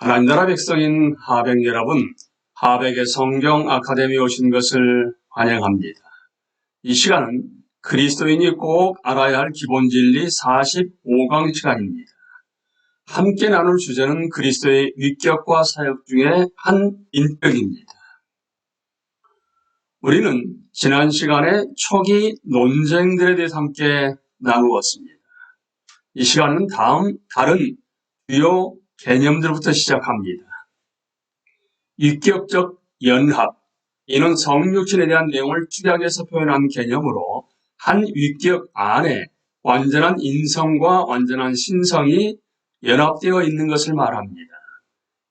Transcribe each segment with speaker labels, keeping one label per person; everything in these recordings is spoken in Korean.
Speaker 1: 하나님 나라 백성인 하백 여러분, 하백의 성경 아카데미에 오신 것을 환영합니다. 이 시간은 그리스도인이 꼭 알아야 할 기본 진리 45강 시간입니다. 함께 나눌 주제는 그리스도의 위격과 사역 중에 한 인격입니다. 우리는 지난 시간에 초기 논쟁들에 대해서 함께 나누었습니다. 이 시간은 다른 주요 개념들부터 시작합니다. 위격적 연합, 이는 성육신에 대한 내용을 축약해서 표현한 개념으로 한 위격 안에 완전한 인성과 완전한 신성이 연합되어 있는 것을 말합니다.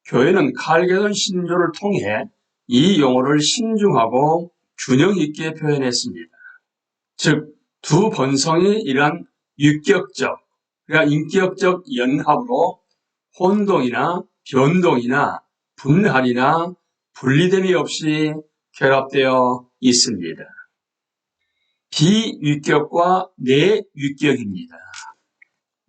Speaker 1: 교회는 칼게돈 신조를 통해 이 용어를 신중하고 균형 있게 표현했습니다. 즉, 두 본성이 이러한 위격적, 그러니까 인격적 연합으로 혼동이나 변동이나 분할이나 분리됨이 없이 결합되어 있습니다. 비위격과 내위격입니다.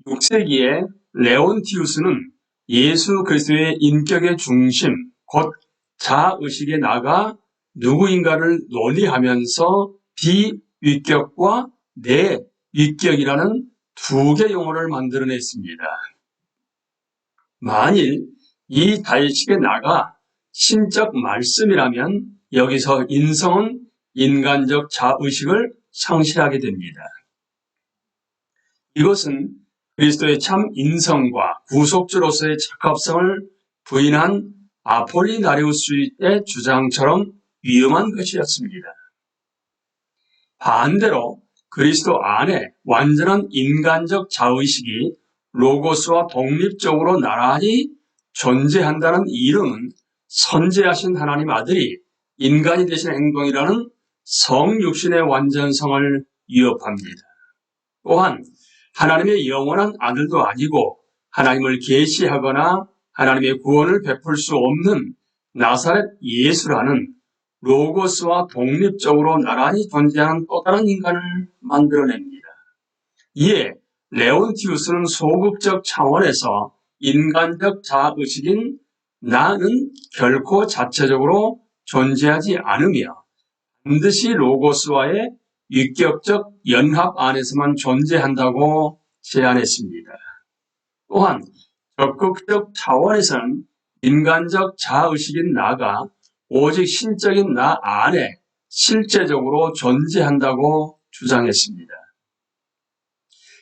Speaker 1: 6세기에 레온티우스는 예수 그리스도의 인격의 중심, 곧 자의식에 나가 누구인가를 논의하면서 비위격과 내위격이라는 두 개 용어를 만들어냈습니다. 만일 이 자의식에 나가 신적 말씀이라면 여기서 인성은 인간적 자의식을 상실하게 됩니다. 이것은 그리스도의 참 인성과 구속주로서의 적합성을 부인한 아폴리나리우스의 주장처럼 위험한 것이었습니다. 반대로 그리스도 안에 완전한 인간적 자의식이 로고스와 독립적으로 나란히 존재한다는 이론은 선지하신 하나님 아들이 인간이 되신 행동이라는 성육신의 완전성을 위협합니다. 또한 하나님의 영원한 아들도 아니고 하나님을 계시하거나 하나님의 구원을 베풀 수 없는 나사렛 예수라는 로고스와 독립적으로 나란히 존재하는 또 다른 인간을 만들어냅니다. 이에 레온티우스는 소극적 차원에서 인간적 자의식인 나는 결코 자체적으로 존재하지 않으며 반드시 로고스와의 위격적 연합 안에서만 존재한다고 제안했습니다. 또한 적극적 차원에서는 인간적 자의식인 나가 오직 신적인 나 안에 실제적으로 존재한다고 주장했습니다.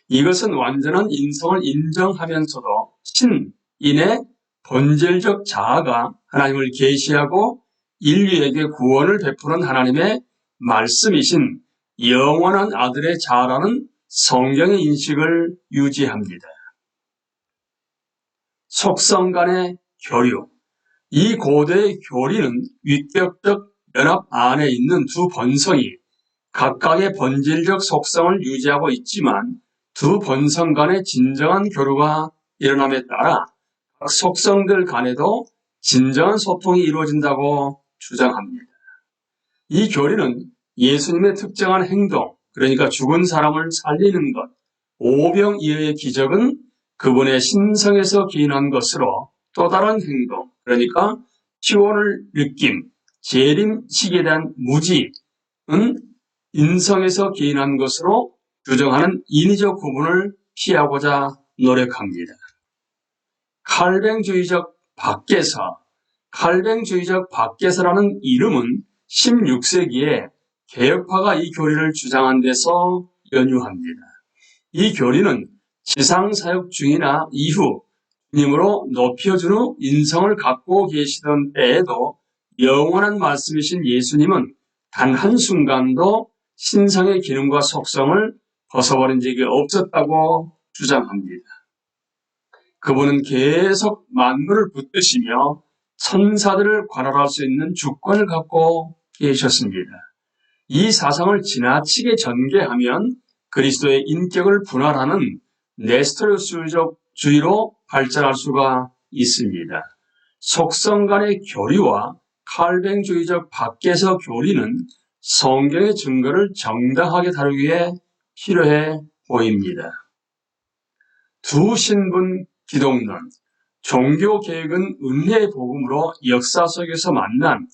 Speaker 1: 이것은 완전한 인성을 인정하면서도 신인의 본질적 자아가 하나님을 계시하고 인류에게 구원을 베푸는 하나님의 말씀이신 영원한 아들의 자아라는 성경의 인식을 유지합니다. 속성 간의 교류, 이 고대의 교리는 위격적 연합 안에 있는 두 본성이 각각의 본질적 속성을 유지하고 있지만 두 본성 간의 진정한 교류가 일어남에 따라 각 속성들 간에도 진정한 소통이 이루어진다고 주장합니다. 이 교리는 예수님의 특정한 행동, 그러니까 죽은 사람을 살리는 것, 오병이어의 기적은 그분의 신성에서 기인한 것으로 또 다른 행동, 그러니까 치원을 느낌, 재림식에 대한 무지은 인성에서 기인한 것으로 규정하는 인위적 구분을 피하고자 노력합니다. 칼뱅주의적 밖에서라는 이름은 16세기에 개혁파가 이 교리를 주장한 데서 연유합니다. 이 교리는 지상사역 중이나 이후 주님으로 높여준 후 인성을 갖고 계시던 때에도 영원한 말씀이신 예수님은 단 한순간도 신성의 기능과 속성을 벗어버린 적이 없었다고 주장합니다. 그분은 계속 만물을 붙드시며 천사들을 관할할 수 있는 주권을 갖고 계셨습니다. 이 사상을 지나치게 전개하면 그리스도의 인격을 분할하는 네스토리우스주의로 발전할 수가 있습니다. 속성 간의 교리와 칼뱅주의적 밖에서 교리는 성경의 증거를 정당하게 다루기에 필요해 보입니다. 두 신분 기독론, 종교 개혁은 은혜의 복음으로 역사 속에서 만난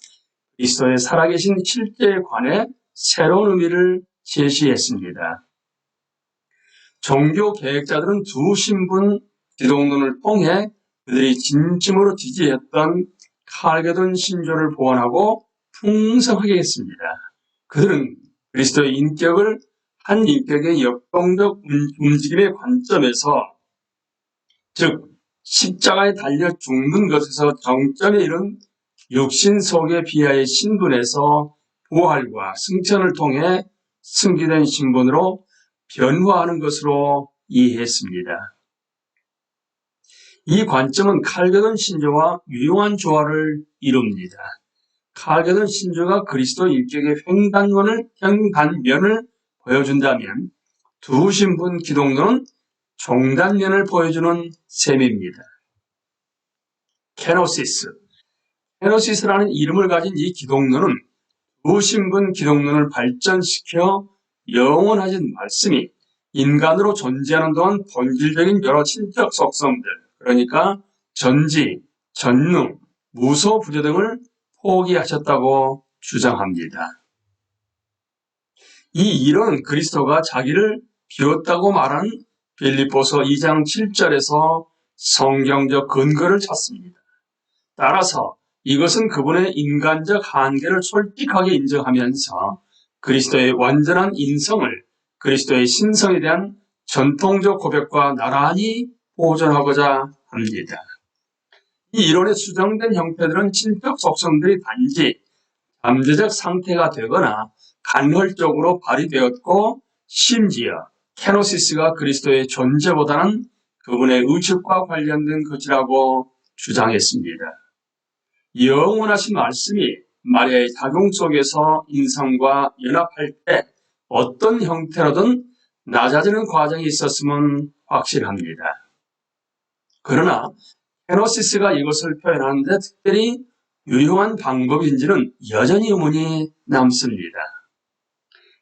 Speaker 1: 그리스도의 살아계신 실제에 관해 새로운 의미를 제시했습니다. 종교 개혁자들은 두 신분 기독론을 통해 그들이 진심으로 지지했던 칼게돈 신조를 보완하고 풍성하게 했습니다. 그들은 그리스도의 인격을 한 인격의 역동적 움직임의 관점에서, 즉 십자가에 달려 죽는 것에서 정점에 이른 육신 속의 비하의 신분에서 부활과 승천을 통해 승기된 신분으로 변화하는 것으로 이해했습니다. 이 관점은 칼게돈 신조와 유용한 조화를 이룹니다. 칼게돈 신조가 그리스도 인격의 횡단면을 보여준다면 두 신분 기독론은 종단면을 보여주는 셈입니다. 케노시스라는 이름을 가진 이 기독론은 두 신분 기독론을 발전시켜 영원하신 말씀이 인간으로 존재하는 동안 본질적인 여러 신적 속성들, 그러니까 전지, 전능, 무소, 부재 등을 포기하셨다고 주장합니다. 이 이론은 그리스도가 자기를 비웠다고 말한 빌립보서 2장 7절에서 성경적 근거를 찾습니다. 따라서 이것은 그분의 인간적 한계를 솔직하게 인정하면서 그리스도의 완전한 인성을 그리스도의 신성에 대한 전통적 고백과 나란히 보존하고자 합니다. 이 이론에 수정된 형태들은 신적 속성들이 단지 잠재적 상태가 되거나 간헐적으로 발휘되었고, 심지어 케노시스가 그리스도의 존재보다는 그분의 의식과 관련된 것이라고 주장했습니다. 영원하신 말씀이 마리아의 작용 속에서 인성과 연합할 때 어떤 형태로든 낮아지는 과정이 있었음은 확실합니다. 그러나 케노시스가 이것을 표현하는데 특별히 유용한 방법인지는 여전히 의문이 남습니다.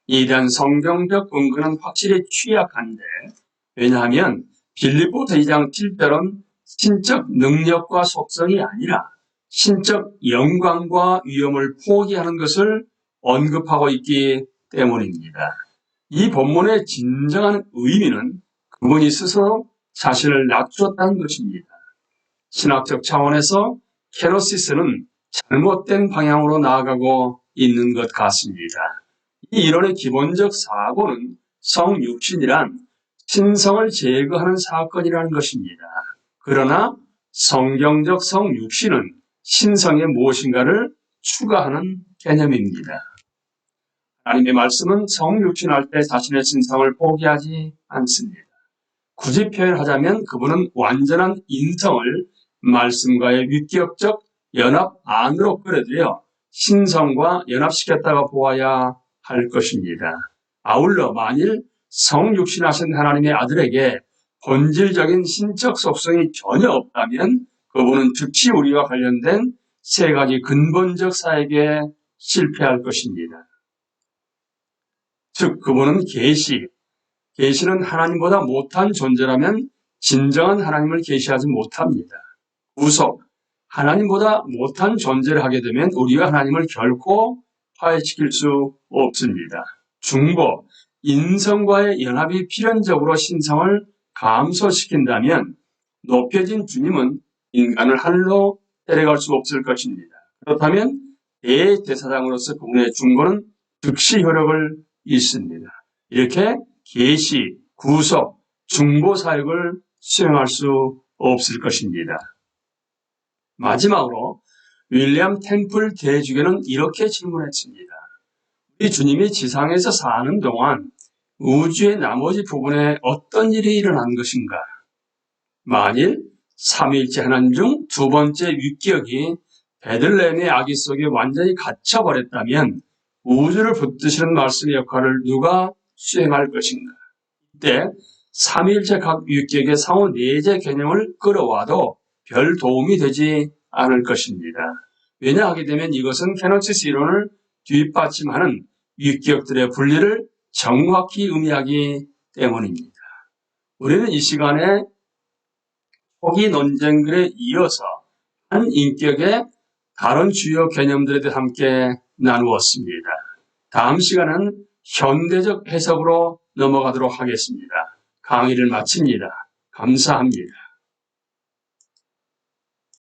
Speaker 1: 이에 대한 성경적 근거는 확실히 취약한데, 왜냐하면 빌립보서 2장 7절은 신적 능력과 속성이 아니라 신적 영광과 위엄을 포기하는 것을 언급하고 있기 때문입니다. 이 본문의 진정한 의미는 그분이 스스로 자신을 낮추었다는 것입니다. 신학적 차원에서 케노시스는 잘못된 방향으로 나아가고 있는 것 같습니다. 이 이론의 기본적 사고는 성육신이란 신성을 제거하는 사건이라는 것입니다. 그러나 성경적 성육신은 신성의 무엇인가를 추가하는 개념입니다. 하나님의 말씀은 성육신할 때 자신의 신성을 포기하지 않습니다. 굳이 표현하자면 그분은 완전한 인성을 말씀과의 위격적 연합 안으로 끌어들여 신성과 연합시켰다가 보아야 할 것입니다. 아울러 만일 성육신하신 하나님의 아들에게 본질적인 신적 속성이 전혀 없다면 그분은 즉시 우리와 관련된 세 가지 근본적 사역에 실패할 것입니다. 즉 그분은 계시는 하나님보다 못한 존재라면 진정한 하나님을 계시하지 못합니다. 구속, 하나님보다 못한 존재를 하게 되면 우리가 하나님을 결코 화해시킬 수 없습니다. 중보, 인성과의 연합이 필연적으로 신성을 감소시킨다면 높여진 주님은 인간을 하늘로 데려갈 수 없을 것입니다. 그렇다면 대제사장으로서 그분의 중보는 즉시 효력을 잃습니다. 이렇게 계시, 구속, 중보 사역을 수행할 수 없을 것입니다. 마지막으로 윌리엄 템플 대주교는 이렇게 질문했습니다. 우리 주님이 지상에서 사는 동안 우주의 나머지 부분에 어떤 일이 일어난 것인가? 만일 삼위일체 하나님 중 두 번째 위격이 베들레헴의 아기 속에 완전히 갇혀버렸다면 우주를 붙드시는 말씀의 역할을 누가 수행할 것인가? 이때 삼위일체 각 위격의 상호 내재 개념을 끌어와도 별 도움이 되지 않을 것입니다. 왜냐하게 되면 이것은 케노시스 이론을 뒷받침하는 위격들의 분리를 정확히 의미하기 때문입니다. 우리는 이 시간에 초기 논쟁글에 이어서 한 인격의 다른 주요 개념들에 대해 함께 나누었습니다. 다음 시간은 현대적 해석으로 넘어가도록 하겠습니다. 강의를 마칩니다. 감사합니다.